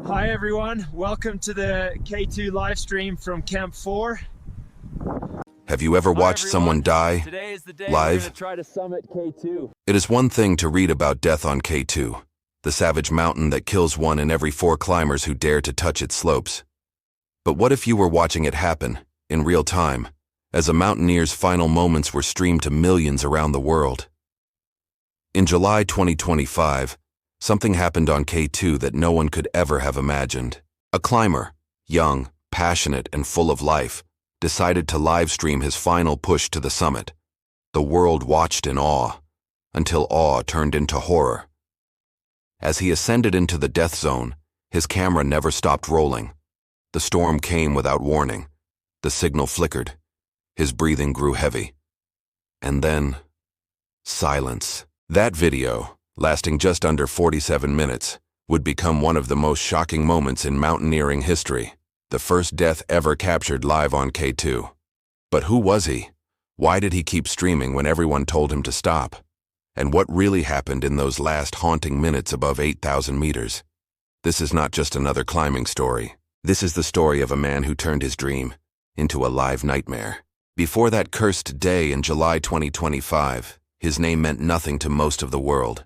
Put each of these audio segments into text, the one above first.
Hi everyone, welcome to the K2 live stream from Camp 4. Have you ever watched someone die Today is the day live? we're going to try to summit K2. It is one thing to read about death on K2, the savage mountain that kills one in every 4 climbers who dare to touch its slopes. But what if you were watching it happen, in real time, as a mountaineer's final moments were streamed to millions around the world? In July 2025, something happened on K2 that no one could ever have imagined. A climber, young, passionate, and full of life, decided to livestream his final push to the summit. The world watched in awe, until awe turned into horror. As he ascended into the death zone, his camera never stopped rolling. The storm came without warning. The signal flickered. His breathing grew heavy. And then, silence. That video, lasting just under 47 minutes, would become one of the most shocking moments in mountaineering history, the first death ever captured live on K2. But who was he? Why did he keep streaming when everyone told him to stop? And what really happened in those last haunting minutes above 8,000 meters? This is not just another climbing story. This is the story of a man who turned his dream into a live nightmare. Before that cursed day in July 2025, his name meant nothing to most of the world.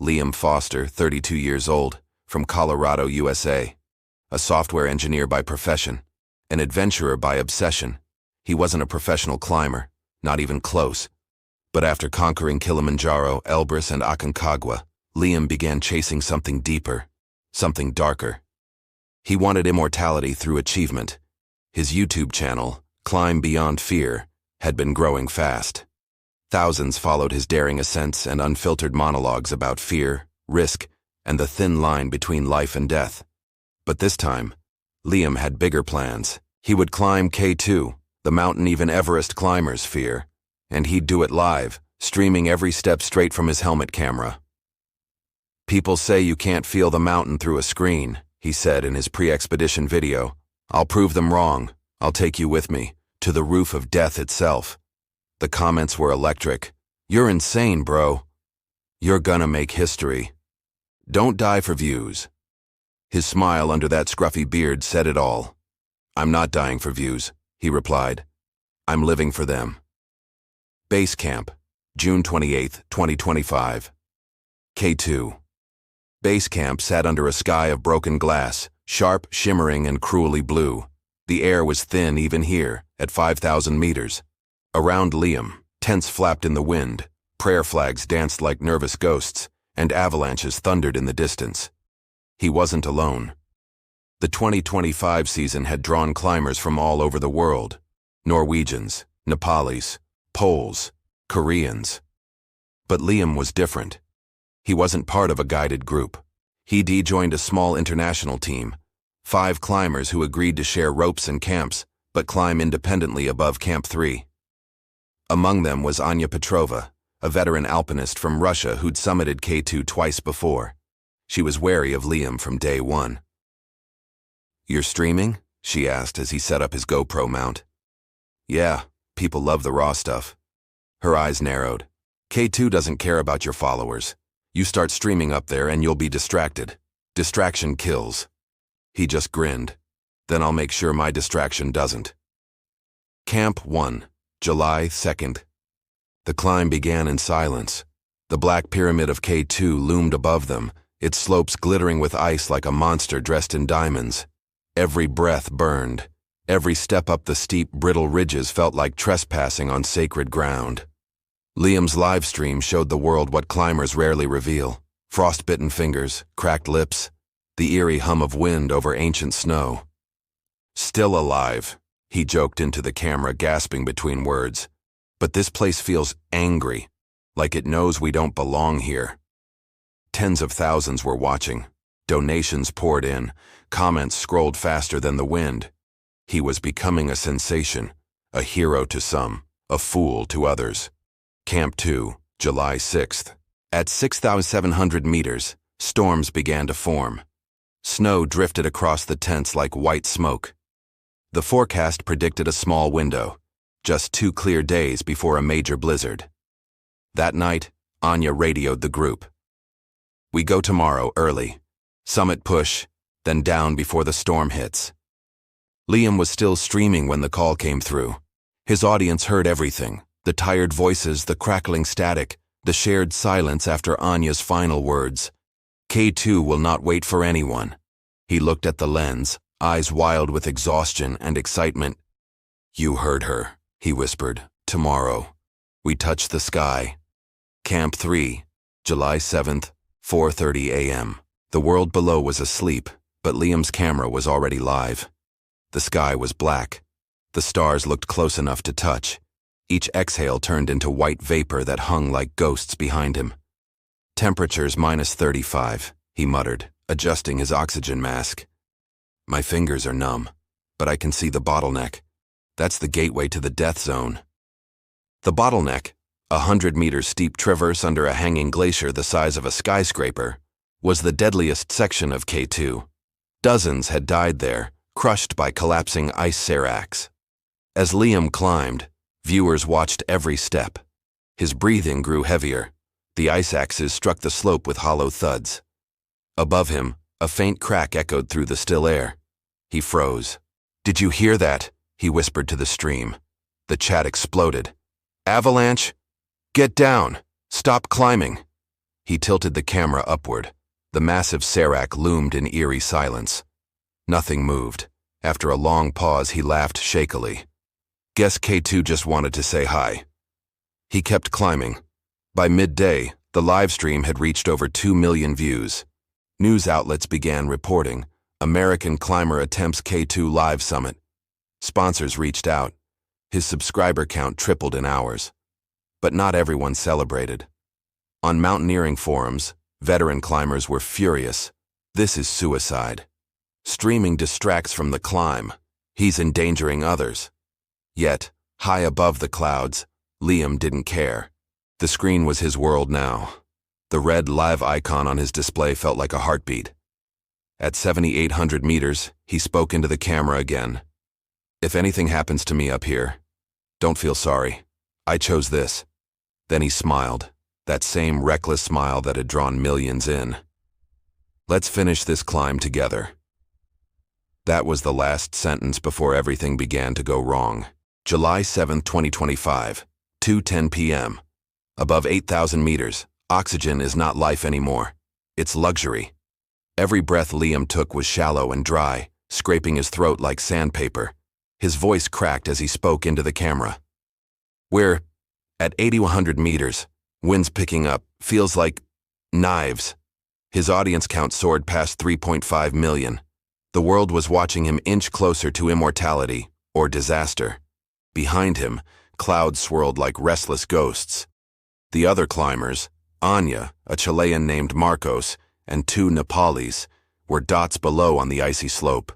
Liam Foster, 32 years old, from Colorado, USA. A software engineer by profession, an adventurer by obsession. He wasn't a professional climber, not even close. But after conquering Kilimanjaro, Elbrus, and Aconcagua, Liam began chasing something deeper, something darker. He wanted immortality through achievement. His YouTube channel, Climb Beyond Fear, had been growing fast. Thousands followed his daring ascents and unfiltered monologues about fear, risk, and the thin line between life and death. But this time, Liam had bigger plans. He would climb K2, the mountain even Everest climbers fear, and he'd do it live, streaming every step straight from his helmet camera. "People say you can't feel the mountain through a screen," he said in his pre-expedition video. "I'll prove them wrong. I'll take you with me, to the roof of death itself." The comments were electric. "You're insane, bro. You're gonna make history. Don't die for views." His smile under that scruffy beard said it all. "I'm not dying for views," he replied. "I'm living for them." Base Camp, June 28, 2025. K2. Base Camp sat under a sky of broken glass, sharp, shimmering, and cruelly blue. The air was thin even here, at 5,000 meters. Around Liam, tents flapped in the wind, prayer flags danced like nervous ghosts, and avalanches thundered in the distance. He wasn't alone. The 2025 season had drawn climbers from all over the world. Norwegians, Nepalis, Poles, Koreans. But Liam was different. He wasn't part of a guided group. He joined a small international team, 5 climbers who agreed to share ropes and camps, but climb independently above Camp 3. Among them was Anya, a veteran alpinist from Russia who'd summited K2 twice before. She was wary of Liam from day one. "You're streaming?" she asked as he set up his GoPro mount. "Yeah, people love the raw stuff." Her eyes narrowed. "K2 doesn't care about your followers. You start streaming up there and you'll be distracted. Distraction kills." He just grinned. "Then I'll make sure my distraction doesn't." Camp 1, July 2nd. The climb began in silence. The black pyramid of K2 loomed above them, its slopes glittering with ice like a monster dressed in diamonds. Every breath burned. Every step up the steep, brittle ridges felt like trespassing on sacred ground. Liam's livestream showed the world what climbers rarely reveal: frostbitten fingers, cracked lips, the eerie hum of wind over ancient snow. "Still alive," he joked into the camera, gasping between words. "But this place feels angry, like it knows we don't belong here." Tens of thousands were watching. Donations poured in. Comments scrolled faster than the wind. He was becoming a sensation, a hero to some, a fool to others. Camp 2, July 6th. At 6,700 meters, storms began to form. Snow drifted across the tents like white smoke. The forecast predicted a small window, just 2 clear days before a major blizzard. That night, Anya radioed the group. "We go tomorrow early. Summit push, then down before the storm hits. Liam was still streaming when the call came through. His audience heard everything: the tired voices, the crackling static, the shared silence after Anya's final words. K2 will not wait for anyone. He looked at the lens, eyes wild with exhaustion and excitement. "You heard her," he whispered. "Tomorrow. We touch the sky." Camp 3, July 7th, 4:30 a.m. The world below was asleep, but Liam's camera was already live. The sky was black. The stars looked close enough to touch. Each exhale turned into white vapor that hung like ghosts behind him. "Temperature's -35, he muttered, adjusting his oxygen mask. "My fingers are numb, but I can see the bottleneck. That's the gateway to the death zone." The bottleneck, a 100-meter steep traverse under a hanging glacier the size of a skyscraper, was the deadliest section of K2. Dozens had died there, crushed by collapsing ice seracs. As Liam climbed, viewers watched every step. His breathing grew heavier. The ice axes struck the slope with hollow thuds. Above him, a faint crack echoed through the still air. He froze. "Did you hear that?" he whispered to the stream. The chat exploded. "Avalanche? Get down! Stop climbing!" He tilted the camera upward. The massive serac loomed in eerie silence. Nothing moved. After a long pause, he laughed shakily. "Guess K2 just wanted to say hi." He kept climbing. By midday, the live stream had reached over 2 million views. News outlets began reporting, "American climber attempts K2 live summit." Sponsors reached out. His subscriber count tripled in hours. But not everyone celebrated. On mountaineering forums, veteran climbers were furious. "This is suicide. Streaming distracts from the climb. He's endangering others." Yet, high above the clouds, Liam didn't care. The screen was his world now. The red live icon on his display felt like a heartbeat. At 7,800 meters, he spoke into the camera again. "If anything happens to me up here, don't feel sorry. I chose this." Then he smiled, that same reckless smile that had drawn millions in. "Let's finish this climb together." That was the last sentence before everything began to go wrong. July 7, 2025, 2:10 p.m. Above 8,000 meters, oxygen is not life anymore. It's luxury. Every breath Liam took was shallow and dry, scraping his throat like sandpaper. His voice cracked as he spoke into the camera. "We're at 8,100 meters. Wind's picking up. Feels like knives." His audience count soared past 3.5 million. The world was watching him inch closer to immortality, or disaster. Behind him, clouds swirled like restless ghosts. The other climbers, Anya, a Chilean named Marcos, and 2 Nepalis, were dots below on the icy slope.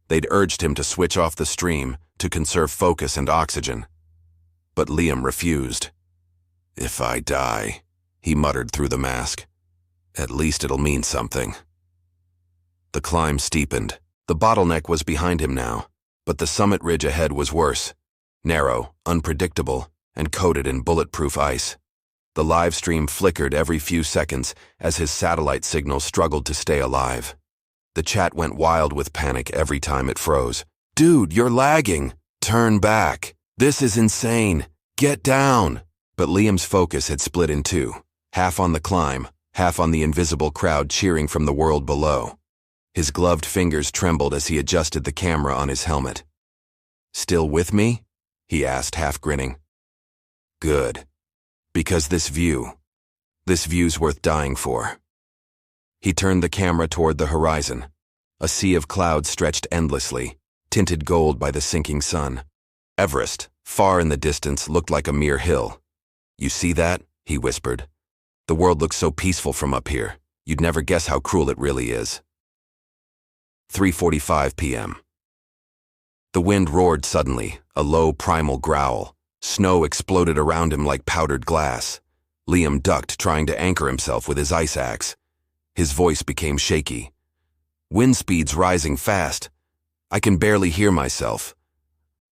They'd urged him to switch off the stream, to conserve focus and oxygen. But Liam refused. "If I die," he muttered through the mask, "at least it'll mean something." The climb steepened. The bottleneck was behind him now, but the summit ridge ahead was worse. Narrow, unpredictable, and coated in bulletproof ice. The live stream flickered every few seconds as his satellite signal struggled to stay alive. The chat went wild with panic every time it froze. "Dude, you're lagging! Turn back! This is insane! Get down!" But Liam's focus had split in two, half on the climb, half on the invisible crowd cheering from the world below. His gloved fingers trembled as he adjusted the camera on his helmet. "Still with me?" he asked, half grinning. "Good. Because this view's worth dying for." He turned the camera toward the horizon. A sea of clouds stretched endlessly, tinted gold by the sinking sun. Everest, far in the distance, looked like a mere hill. "You see that?" he whispered. "The world looks so peaceful from up here. You'd never guess how cruel it really is." 3:45 p.m. The wind roared suddenly, a low primal growl. Snow exploded around him like powdered glass. Liam ducked, trying to anchor himself with his ice axe. His voice became shaky. "Wind speed's rising fast. I can barely hear myself."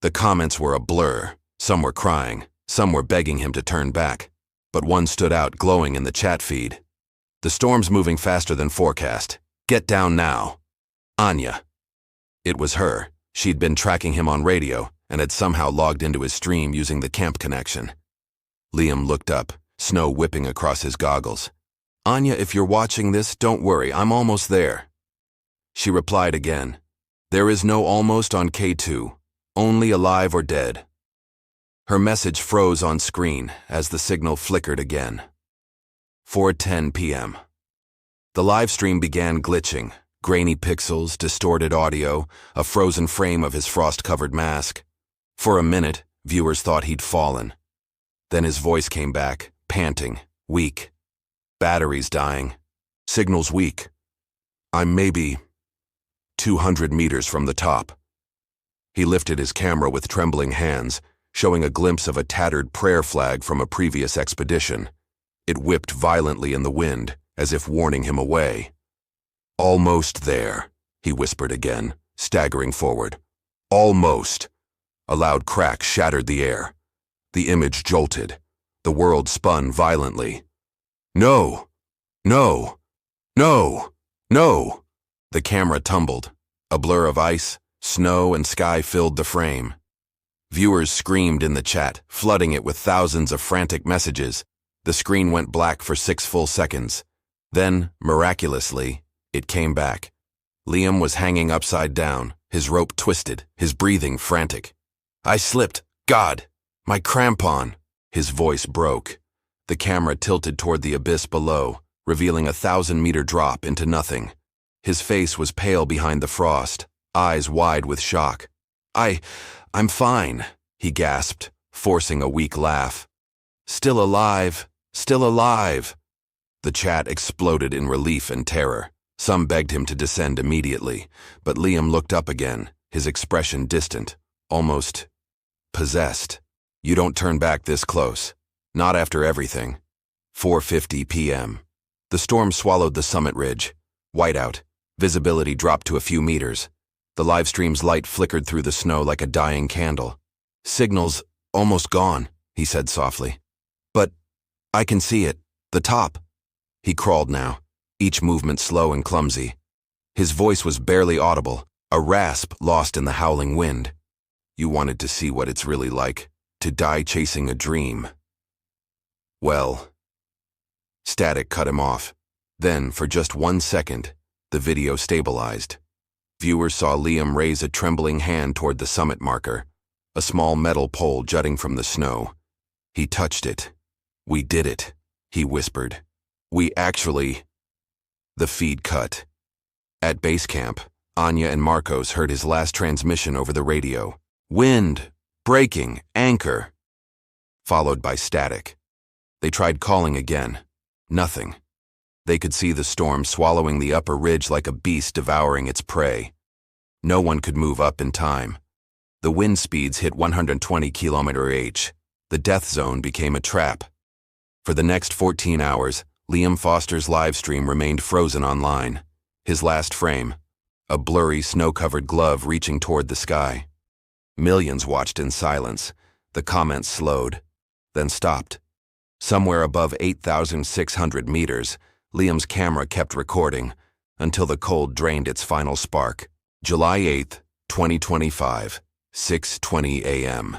The comments were a blur. Some were crying, some were begging him to turn back. But one stood out, glowing in the chat feed. "The storm's moving faster than forecast. Get down now." Anya. It was her. She'd been tracking him on radio and had somehow logged into his stream using the camp connection. Liam looked up, snow whipping across his goggles. Anya, if you're watching this, don't worry, I'm almost there. She replied again. There is no almost on K2, only alive or dead. Her message froze on screen as the signal flickered again. 4:10 p.m. The live stream began glitching, grainy pixels, distorted audio, a frozen frame of his frost-covered mask. For a minute, viewers thought he'd fallen. Then his voice came back, panting, weak. Batteries dying. Signals weak. I'm maybe 200 meters from the top. He lifted his camera with trembling hands, showing a glimpse of a tattered prayer flag from a previous expedition. It whipped violently in the wind, as if warning him away. Almost there, he whispered again, staggering forward. Almost. A loud crack shattered the air. The image jolted. The world spun violently. No! No! No! No! The camera tumbled. A blur of ice, snow, and sky filled the frame. Viewers screamed in the chat, flooding it with thousands of frantic messages. The screen went black for 6 full seconds. Then, miraculously, it came back. Liam was hanging upside down, his rope twisted, his breathing frantic. I slipped. God! My crampon! His voice broke. The camera tilted toward the abyss below, revealing a 1,000-meter drop into nothing. His face was pale behind the frost, eyes wide with shock. I'm fine, he gasped, forcing a weak laugh. Still alive, still alive. The chat exploded in relief and terror. Some begged him to descend immediately, but Liam looked up again, his expression distant, almost possessed. You don't turn back this close. Not after everything. 4:50 p.m. The storm swallowed the summit ridge. Whiteout. Visibility dropped to a few meters. The live stream's light flickered through the snow like a dying candle. Signal's almost gone, he said softly. But I can see it. The top. He crawled now, each movement slow and clumsy. His voice was barely audible, a rasp lost in the howling wind. You wanted to see what it's really like, to die chasing a dream. Well. Static cut him off. Then, for just 1 second, the video stabilized. Viewers saw Liam raise a trembling hand toward the summit marker, a small metal pole jutting from the snow. He touched it. We did it, he whispered. We actually... The feed cut. At base camp, Anya and Marcos heard his last transmission over the radio. Wind, breaking, anchor. Followed by static. They tried calling again. Nothing. They could see the storm swallowing the upper ridge like a beast devouring its prey. No one could move up in time. The wind speeds hit 120 km/h. The death zone became a trap. For the next 14 hours, Liam Foster's live stream remained frozen online. His last frame, a blurry, snow-covered glove reaching toward the sky. Millions watched in silence. The comments slowed, then stopped. Somewhere above 8,600 meters, Liam's camera kept recording until the cold drained its final spark. July 8, 2025, 6:20 a.m.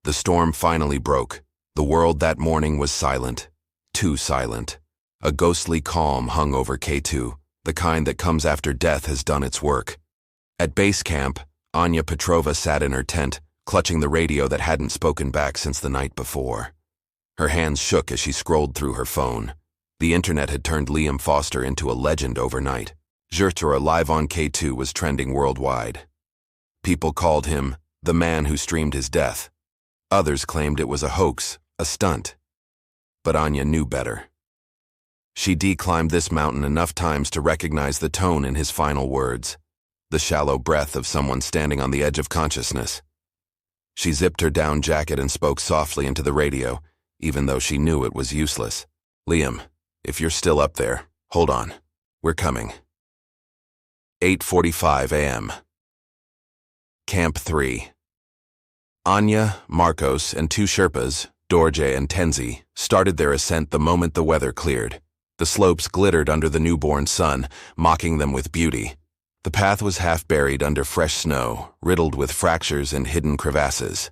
The storm finally broke. The world that morning was silent. Too silent. A ghostly calm hung over K2, the kind that comes after death has done its work. At base camp, Anya Petrova sat in her tent, clutching the radio that hadn't spoken back since the night before. Her hands shook as she scrolled through her phone. The internet had turned Liam Foster into a legend overnight. Zhurtura live on K2 was trending worldwide. People called him the man who streamed his death. Others claimed it was a hoax, a stunt. But Anya knew better. She declimbed this mountain enough times to recognize the tone in his final words, the shallow breath of someone standing on the edge of consciousness. She zipped her down jacket and spoke softly into the radio, even though she knew it was useless. Liam, if you're still up there, hold on. We're coming. 8:45 a.m. Camp 3. Anya, Marcos, and 2 Sherpas, Dorje and Tenzi, started their ascent the moment the weather cleared. The slopes glittered under the newborn sun, mocking them with beauty. The path was half buried under fresh snow, riddled with fractures and hidden crevasses.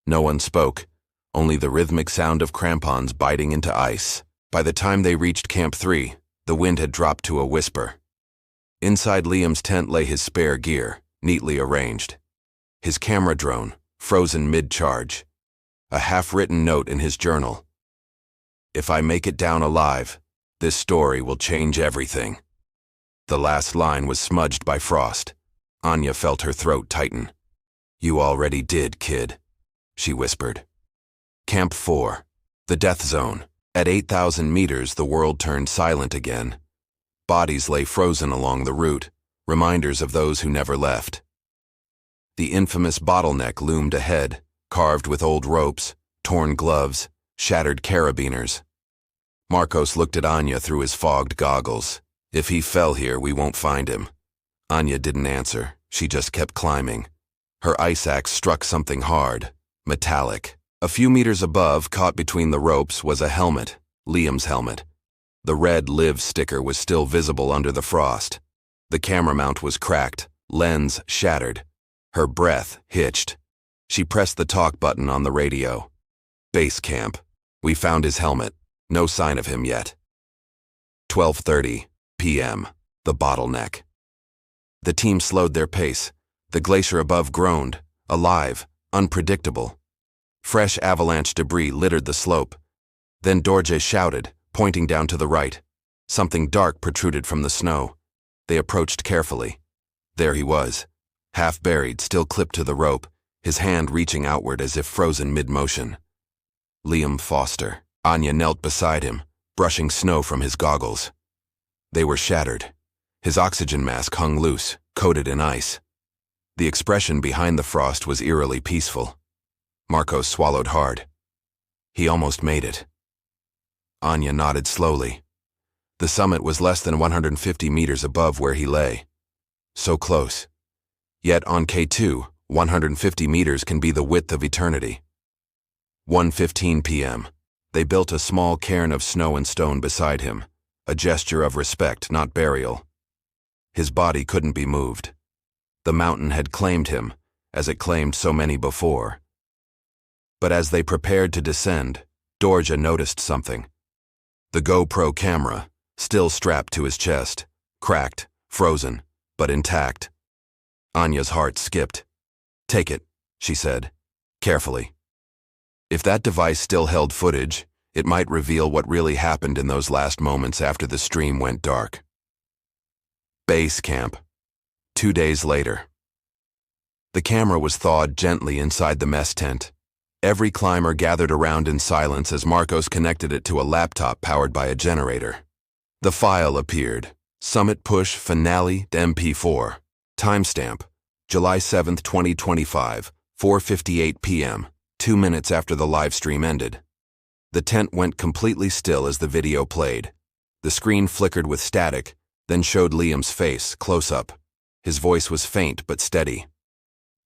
No one spoke, only the rhythmic sound of crampons biting into ice. By the time they reached Camp 3, the wind had dropped to a whisper. Inside Liam's tent lay his spare gear, neatly arranged. His camera drone, frozen mid-charge. A half-written note in his journal. "If I make it down alive, this story will change everything." The last line was smudged by frost. Anya felt her throat tighten. "You already did, kid," she whispered. Camp 4, the death zone. At 8,000 meters, the world turned silent again. Bodies lay frozen along the route, reminders of those who never left. The infamous bottleneck loomed ahead, carved with old ropes, torn gloves, shattered carabiners. Marcos looked at Anya through his fogged goggles. "If he fell here, we won't find him." Anya didn't answer. She just kept climbing. Her ice axe struck something hard, metallic. A few meters above, caught between the ropes, was a helmet, Liam's helmet. The red "Live" sticker was still visible under the frost. The camera mount was cracked, lens shattered. Her breath hitched. She pressed the talk button on the radio. "Base camp. We found his helmet. No sign of him yet." 12:30 p.m. The bottleneck. The team slowed their pace. The glacier above groaned, alive, unpredictable. Fresh avalanche debris littered the slope. Then Dorje shouted, pointing down to the right. Something dark protruded from the snow. They approached carefully. There he was, half buried, still clipped to the rope, his hand reaching outward as if frozen mid-motion. Liam Foster. Anya knelt beside him, brushing snow from his goggles. They were shattered. His oxygen mask hung loose, coated in ice. The expression behind the frost was eerily peaceful. Marcos swallowed hard. He almost made it. Anya nodded slowly. The summit was less than 150 meters above where he lay. So close. Yet on K2, 150 meters can be the width of eternity. 1:15 p.m. They built a small cairn of snow and stone beside him, a gesture of respect, not burial. His body couldn't be moved. The mountain had claimed him, as it claimed so many before. But as they prepared to descend, Dorje noticed something. The GoPro camera, still strapped to his chest, cracked, frozen, but intact. Anya's heart skipped. "Take it," she said, carefully. If that device still held footage, it might reveal what really happened in those last moments after the stream went dark. Base camp. 2 days later. The camera was thawed gently inside the mess tent. Every climber gathered around in silence as Marcos connected it to a laptop powered by a generator. The file appeared. Summit Push Finale MP4. Timestamp, July 7, 2025, 4:58 p.m., 2 minutes after the live stream ended. The tent went completely still as the video played. The screen flickered with static, then showed Liam's face, close up. His voice was faint but steady.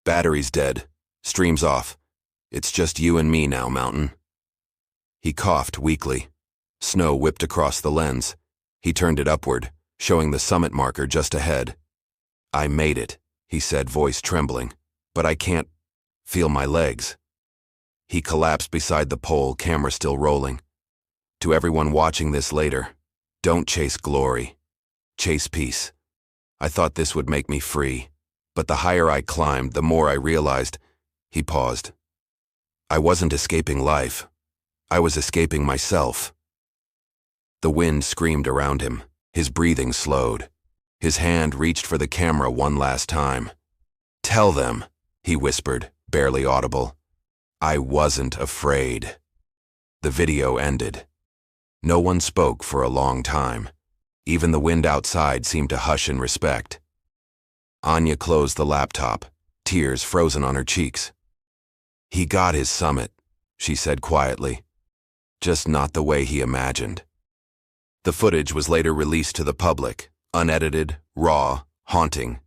"Battery's dead. Stream's off. It's just you and me now, Mountain." He coughed weakly. Snow whipped across the lens. He turned it upward, showing the summit marker just ahead. "I made it," he said, voice trembling, "but I can't feel my legs." He collapsed beside the pole, camera still rolling. To everyone watching this later, don't chase glory. Chase peace. I thought this would make me free, but the higher I climbed, the more I realized. He paused. I wasn't escaping life. I was escaping myself. The wind screamed around him. His breathing slowed. His hand reached for the camera one last time. "Tell them," he whispered, barely audible. "I wasn't afraid." The video ended. No one spoke for a long time. Even the wind outside seemed to hush in respect. Anya closed the laptop, tears frozen on her cheeks. "He got his summit," she said quietly. "Just not the way he imagined." The footage was later released to the public, unedited, raw, haunting.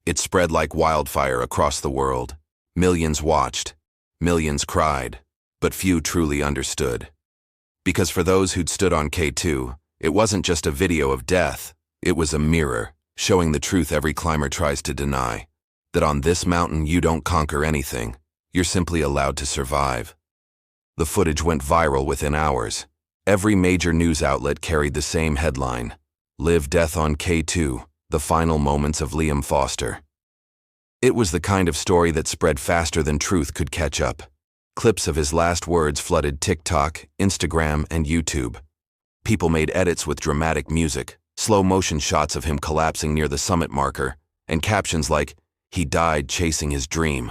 It spread like wildfire across the world. Millions watched. Millions cried, but few truly understood. Because for those who'd stood on K2, it wasn't just a video of death, it was a mirror, showing the truth every climber tries to deny, that on this mountain you don't conquer anything, you're simply allowed to survive. The footage went viral within hours. Every major news outlet carried the same headline: Live Death on K2, the final moments of Liam Foster. It was the kind of story that spread faster than truth could catch up. Clips of his last words flooded TikTok, Instagram, and YouTube. People made edits with dramatic music, slow-motion shots of him collapsing near the summit marker, and captions like, "He died chasing his dream."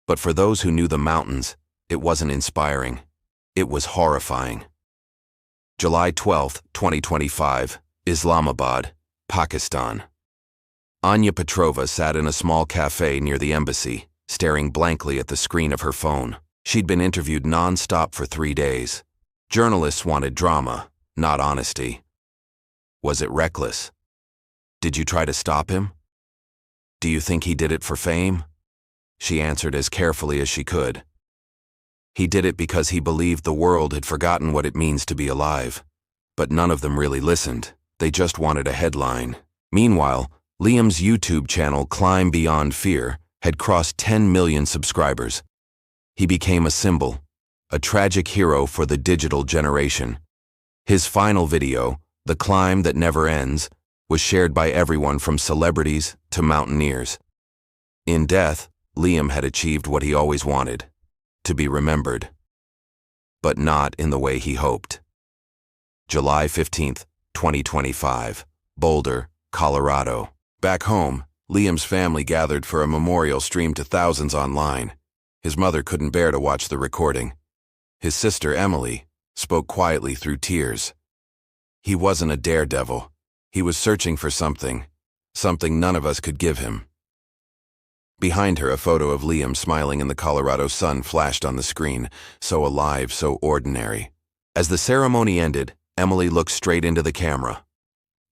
But for those who knew the mountains, it wasn't inspiring. It was horrifying. July 12, 2025, Islamabad, Pakistan. Anya Petrova sat in a small cafe near the embassy, staring blankly at the screen of her phone. She'd been interviewed non-stop for 3 days. Journalists wanted drama, not honesty. Was it reckless? Did you try to stop him? Do you think he did it for fame? She answered as carefully as she could. He did it because he believed the world had forgotten what it means to be alive. But none of them really listened. They just wanted a headline. Meanwhile, Liam's YouTube channel, Climb Beyond Fear, had crossed 10 million subscribers. He became a symbol, a tragic hero for the digital generation. His final video, The Climb That Never Ends, was shared by everyone from celebrities to mountaineers. In death, Liam had achieved what he always wanted: to be remembered. But not in the way he hoped. July 15, 2025, Boulder, Colorado. Back home, Liam's family gathered for a memorial streamed to thousands online. His mother couldn't bear to watch the recording. His sister, Emily, spoke quietly through tears. He wasn't a daredevil. He was searching for something none of us could give him. Behind her, a photo of Liam smiling in the Colorado sun flashed on the screen, so alive, so ordinary. As the ceremony ended, Emily looked straight into the camera.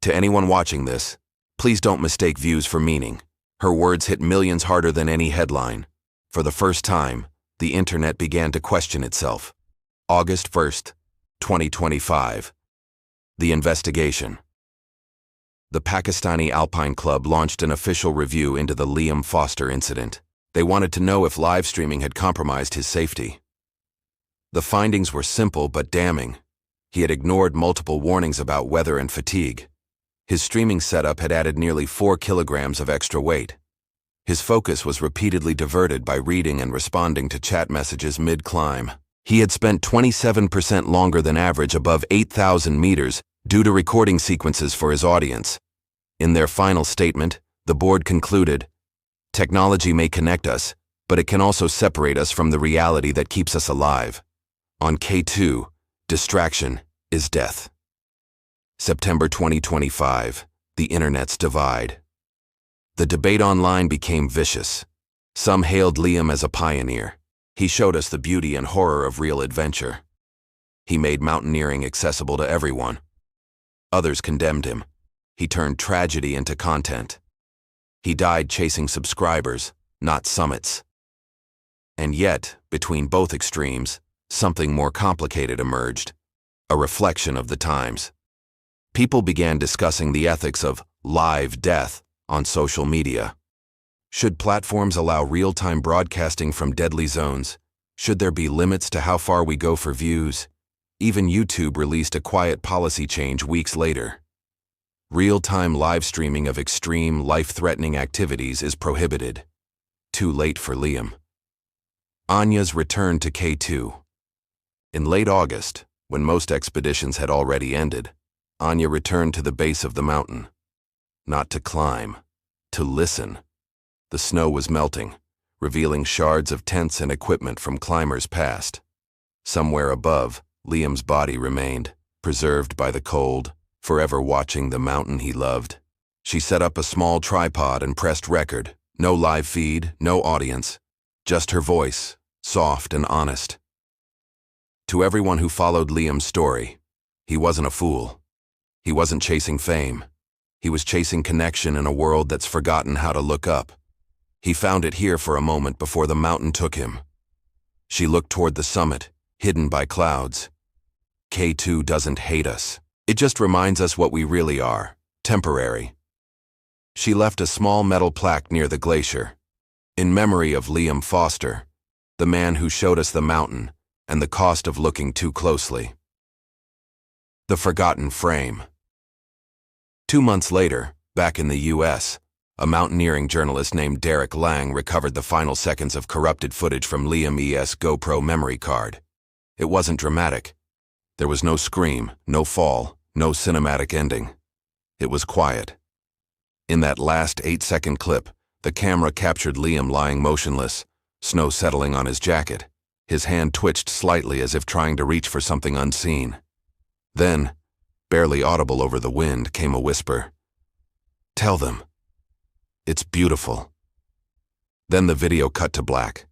To anyone watching this, please don't mistake views for meaning. Her words hit millions harder than any headline. For the first time, the internet began to question itself. August 1st, 2025. The investigation. The Pakistani Alpine Club launched an official review into the Liam Foster incident. They wanted to know if live streaming had compromised his safety. The findings were simple but damning. He had ignored multiple warnings about weather and fatigue. His streaming setup had added nearly 4 kilograms of extra weight. His focus was repeatedly diverted by reading and responding to chat messages mid-climb. He had spent 27% longer than average above 8,000 meters due to recording sequences for his audience. In their final statement, the board concluded, "Technology may connect us, but it can also separate us from the reality that keeps us alive. On K2, distraction is death." September 2025, the internet's divide. The debate online became vicious. Some hailed Liam as a pioneer. He showed us the beauty and horror of real adventure. He made mountaineering accessible to everyone. Others condemned him. He turned tragedy into content. He died chasing subscribers, not summits. And yet, between both extremes, something more complicated emerged, a reflection of the times. People began discussing the ethics of live death on social media. Should platforms allow real-time broadcasting from deadly zones? Should there be limits to how far we go for views? Even YouTube released a quiet policy change weeks later. Real-time live streaming of extreme, life-threatening activities is prohibited. Too late for Liam. Anya's return to K2. In late August, when most expeditions had already ended, Anya returned to the base of the mountain. Not to climb, to listen. The snow was melting, revealing shards of tents and equipment from climbers past. Somewhere above, Liam's body remained, preserved by the cold, forever watching the mountain he loved. She set up a small tripod and pressed record. No live feed, no audience. Just her voice, soft and honest. To everyone who followed Liam's story, he wasn't a fool. He wasn't chasing fame. He was chasing connection in a world that's forgotten how to look up. He found it here for a moment before the mountain took him. She looked toward the summit, hidden by clouds. K2 doesn't hate us. It just reminds us what we really are: temporary. She left a small metal plaque near the glacier, in memory of Liam Foster, the man who showed us the mountain and the cost of looking too closely. The Forgotten Frame. 2 months later, back in the U.S., a mountaineering journalist named Derek Lang recovered the final seconds of corrupted footage from Liam E.'s GoPro memory card. It wasn't dramatic. There was no scream, no fall, no cinematic ending. It was quiet. In that last 8-second clip, the camera captured Liam lying motionless, snow settling on his jacket. His hand twitched slightly as if trying to reach for something unseen. Then, barely audible over the wind, came a whisper. "Tell them. It's beautiful." Then the video cut to black.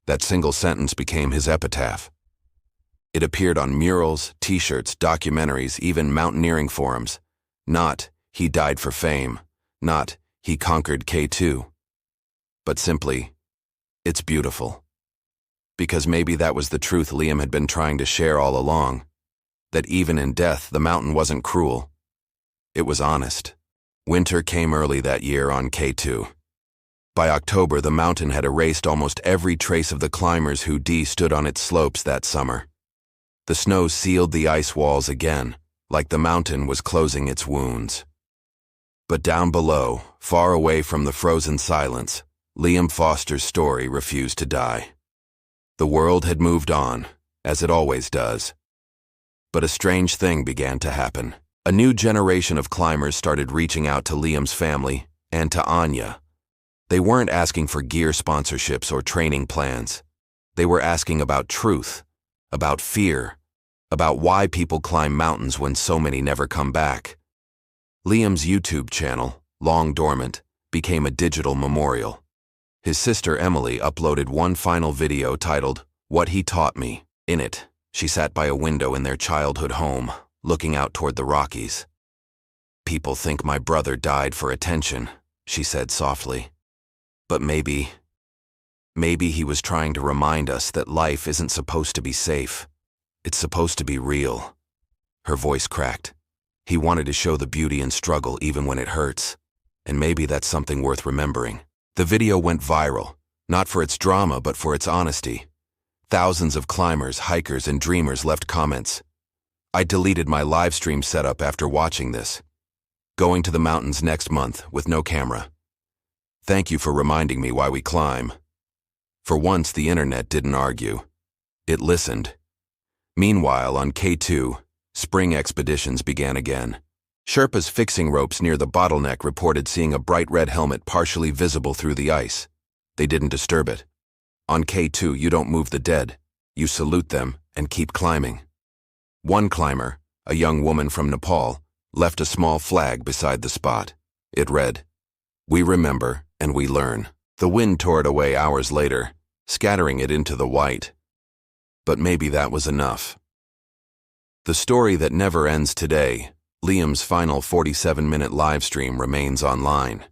That single sentence became his epitaph. It appeared on murals, t-shirts, documentaries, even mountaineering forums. Not, "He died for fame." Not, "He conquered K2." But simply, "It's beautiful." Because maybe that was the truth Liam had been trying to share all along. That even in death, the mountain wasn't cruel. It was honest. Winter came early that year on K2. By October, the mountain had erased almost every trace of the climbers who stood on its slopes that summer. The snow sealed the ice walls again, like the mountain was closing its wounds. But down below, far away from the frozen silence, Liam Foster's story refused to die. The world had moved on, as it always does. But a strange thing began to happen. A new generation of climbers started reaching out to Liam's family and to Anya. They weren't asking for gear sponsorships or training plans. They were asking about truth, about fear, about why people climb mountains when so many never come back. Liam's YouTube channel, long dormant, became a digital memorial. His sister Emily uploaded one final video titled, "What He Taught Me." In it, she sat by a window in their childhood home, looking out toward the Rockies. "People think my brother died for attention," she said softly. "But maybe he was trying to remind us that life isn't supposed to be safe. It's supposed to be real." Her voice cracked. He wanted to show the beauty in struggle even when it hurts. And maybe that's something worth remembering. The video went viral, not for its drama but for its honesty. Thousands of climbers, hikers, and dreamers left comments. "I deleted my live stream setup after watching this. Going to the mountains next month with no camera. Thank you for reminding me why we climb." For once, the internet didn't argue. It listened. Meanwhile, on K2, spring expeditions began again. Sherpas fixing ropes near the bottleneck reported seeing a bright red helmet partially visible through the ice. They didn't disturb it. On K2, you don't move the dead. You salute them and keep climbing. One climber, a young woman from Nepal, left a small flag beside the spot. It read, "We remember and we learn." The wind tore it away hours later, scattering it into the white. But maybe that was enough. The story that never ends today, Liam's final 47-minute live stream, remains online.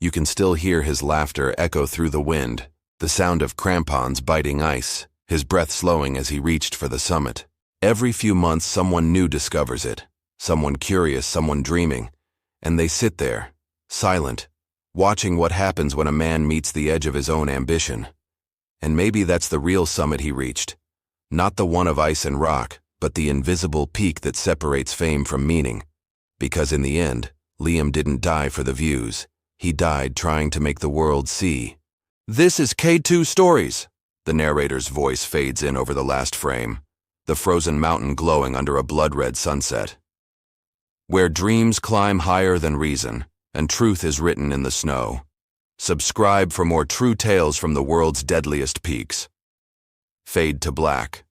You can still hear his laughter echo through the wind, the sound of crampons biting ice, his breath slowing as he reached for the summit. Every few months someone new discovers it, someone curious, someone dreaming, and they sit there, silent, watching what happens when a man meets the edge of his own ambition. And maybe that's the real summit he reached. Not the one of ice and rock, but the invisible peak that separates fame from meaning. Because in the end, Liam didn't die for the views. He died trying to make the world see. "This is K2 Stories." The narrator's voice fades in over the last frame, the frozen mountain glowing under a blood-red sunset. "Where dreams climb higher than reason, and truth is written in the snow. Subscribe for more true tales from the world's deadliest peaks." Fade to black.